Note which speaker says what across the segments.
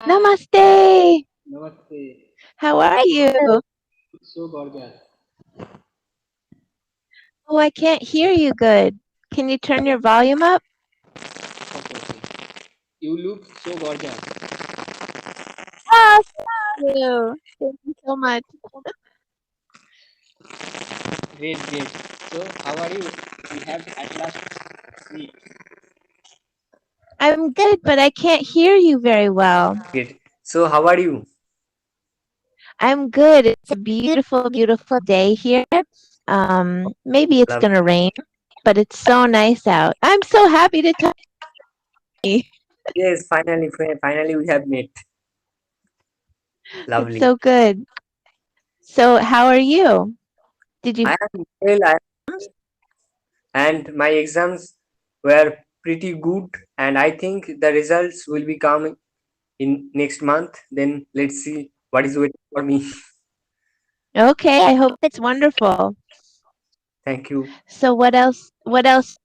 Speaker 1: Namaste.
Speaker 2: Namaste.
Speaker 1: How are you?
Speaker 2: So gorgeous.
Speaker 1: Oh, I can't hear you good. Can you turn your volume up?
Speaker 2: Okay. You look so gorgeous.
Speaker 1: Oh, thank you. Thank you so much.
Speaker 2: Great, great. So, how are you? We have at last sleep.
Speaker 1: I'm good, but I can't hear you very well.
Speaker 2: Great. So, how are you?
Speaker 1: I'm good. It's a beautiful, beautiful day here. Maybe it's
Speaker 2: Love.
Speaker 1: gonna rain, but it's so nice out. I'm so happy to talk to you.
Speaker 2: Yes, finally we have met.
Speaker 1: It's
Speaker 2: Lovely.
Speaker 1: so good. So, how are you? Did you?
Speaker 2: I am well, and my exams were pretty good, and I think the results will be coming in next month. Then let's see what is waiting for me.
Speaker 1: Okay, I hope it's wonderful.
Speaker 2: Thank you.
Speaker 1: So, what else? What else?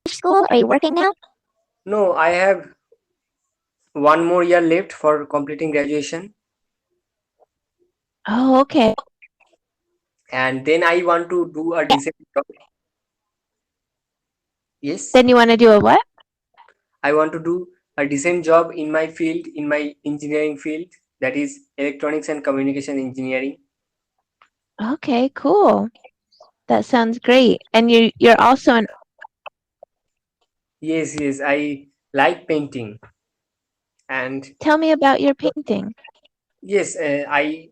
Speaker 1: School? Are you working now?
Speaker 2: No, I have one more year left for completing graduation,
Speaker 1: Oh, okay.
Speaker 2: and then I want to do a decent job. Yes,
Speaker 1: Then you want to do a what?
Speaker 2: I want to do a decent job in my field, in my engineering field, that is electronics and communication engineering.
Speaker 1: Okay, cool. That sounds great. And you're also an
Speaker 2: Yes, yes, I like painting, and
Speaker 1: tell me about your painting.
Speaker 2: yes, I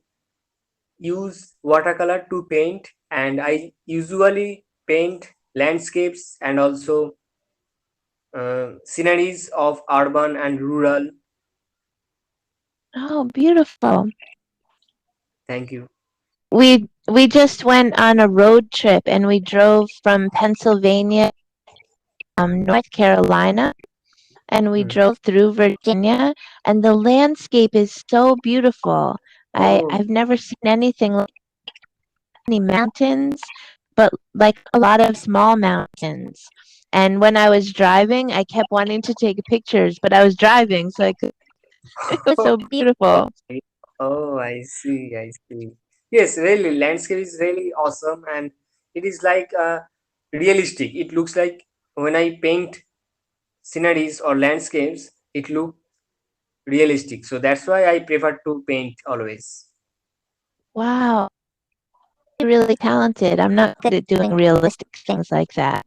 Speaker 2: use watercolor to paint, and I usually paint landscapes and also sceneries of urban and rural.
Speaker 1: Oh, beautiful.
Speaker 2: Thank you.
Speaker 1: We just went on a road trip and we drove from Pennsylvania, North Carolina, and we
Speaker 2: Hmm.
Speaker 1: drove through Virginia, and the landscape is so beautiful.
Speaker 2: Oh,
Speaker 1: I've never seen anything like any mountains, but like a lot of small mountains. And when I was driving, I kept wanting to take pictures, but I was driving, so I could. It was so beautiful.
Speaker 2: okay. Oh, I see, I see. Yes, really, landscape is really awesome, and it is like realistic. It looks like when I paint sceneries or landscapes, it look realistic. So that's why I prefer to paint always.
Speaker 1: Wow, you're really talented. I'm not good at doing realistic things like that.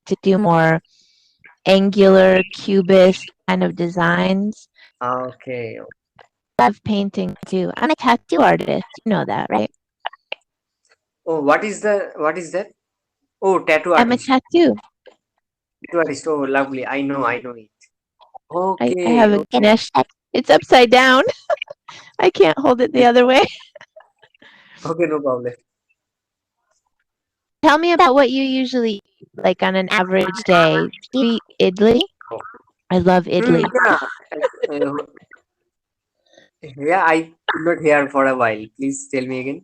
Speaker 1: To do more angular, cubist kind of designs.
Speaker 2: Okay.
Speaker 1: I love painting too. I'm a tattoo artist. You know that, right?
Speaker 2: Oh, what is that? Oh, tattoo
Speaker 1: I'm a
Speaker 2: artist.
Speaker 1: tattoo.
Speaker 2: Tattoo artist. Oh, lovely. I know it.
Speaker 1: I have
Speaker 2: Okay,
Speaker 1: a
Speaker 2: okay,
Speaker 1: Ganesha. It's upside down. I can't hold it the other way.
Speaker 2: okay, no problem.
Speaker 1: Tell me about what you usually eat, like on an average day. Do you eat idli? I love idli.
Speaker 2: Yeah, uh, yeah. I could not hear for a while. Please tell me again.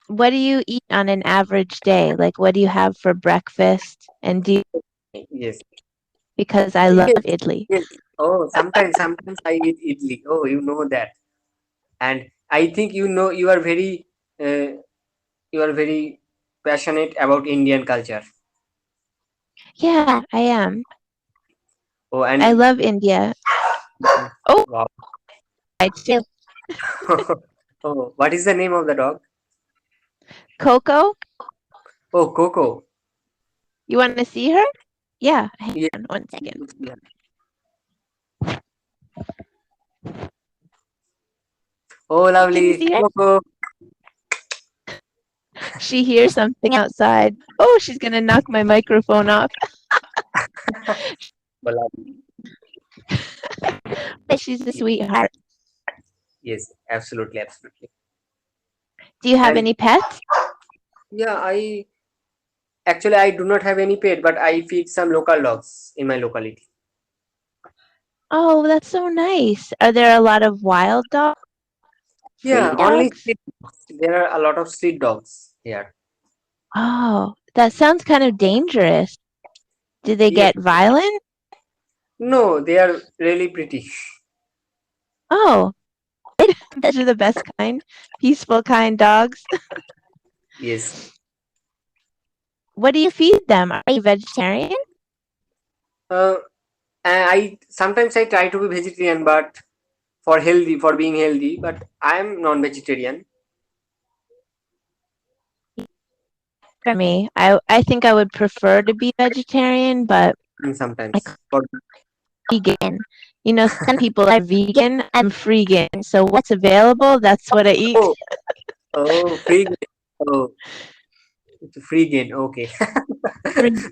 Speaker 1: What do you eat on an average day? Like, what do you have for breakfast? And do you,
Speaker 2: Yes.
Speaker 1: because I love
Speaker 2: Yes,
Speaker 1: idli.
Speaker 2: yes. Oh, sometimes I eat idli. Oh, you know that, and I think uh, you are very passionate about Indian culture.
Speaker 1: Yeah, I am.
Speaker 2: Oh,
Speaker 1: I
Speaker 2: and
Speaker 1: love India. Oh,
Speaker 2: wow.
Speaker 1: I too.
Speaker 2: Oh, what is the name of the dog?
Speaker 1: Coco,
Speaker 2: Oh, Coco.
Speaker 1: you want to see her? Yeah, hang
Speaker 2: Yes.
Speaker 1: on 1 second.
Speaker 2: Yeah. Oh,
Speaker 1: Can you
Speaker 2: lovely.
Speaker 1: see her?
Speaker 2: Coco.
Speaker 1: She hears something outside. Oh, she's gonna knock my microphone off.
Speaker 2: Oh, lovely.
Speaker 1: But she's a sweetheart.
Speaker 2: Yes, absolutely, absolutely.
Speaker 1: Do you have
Speaker 2: And
Speaker 1: any pets?
Speaker 2: yeah, I do not have any pet, but I feed some local dogs in my locality.
Speaker 1: Oh, that's so nice. Are there a lot of wild dogs?
Speaker 2: Yeah,
Speaker 1: Free
Speaker 2: only
Speaker 1: dogs?
Speaker 2: street dogs. There are a lot of street dogs here.
Speaker 1: Oh, that sounds kind of dangerous. Do they
Speaker 2: Yes,
Speaker 1: get violent?
Speaker 2: No, they are really pretty.
Speaker 1: Oh, those are the best kind, peaceful kind dogs.
Speaker 2: Yes.
Speaker 1: What do you feed them? Are you vegetarian?
Speaker 2: Uh, I sometimes I try to be vegetarian, but for being healthy, but I am non-vegetarian.
Speaker 1: For me, I think I would prefer to be vegetarian, but I
Speaker 2: Sometimes.
Speaker 1: could be vegan. You know, some people are vegan. I'm freegan. So what's available, that's what I eat.
Speaker 2: Oh, oh, free gain. Oh, it's a free gain. Okay.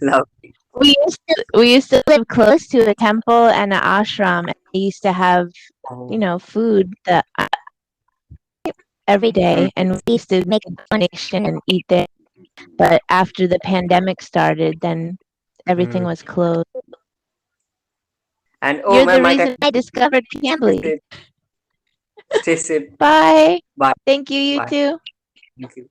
Speaker 2: Lovely.
Speaker 1: We used to live close to a temple and an ashram, and they used to have,
Speaker 2: Oh,
Speaker 1: food that every
Speaker 2: mm,
Speaker 1: day, and we used to make a donation and eat there. But after the pandemic started, then everything
Speaker 2: mm.
Speaker 1: was closed.
Speaker 2: And oh,
Speaker 1: You're
Speaker 2: man,
Speaker 1: the
Speaker 2: my time
Speaker 1: reason I discovered
Speaker 2: is
Speaker 1: Cambly.
Speaker 2: safe. Stay safe.
Speaker 1: Bye.
Speaker 2: Bye.
Speaker 1: Thank you, you
Speaker 2: Bye.
Speaker 1: too.
Speaker 2: Thank you.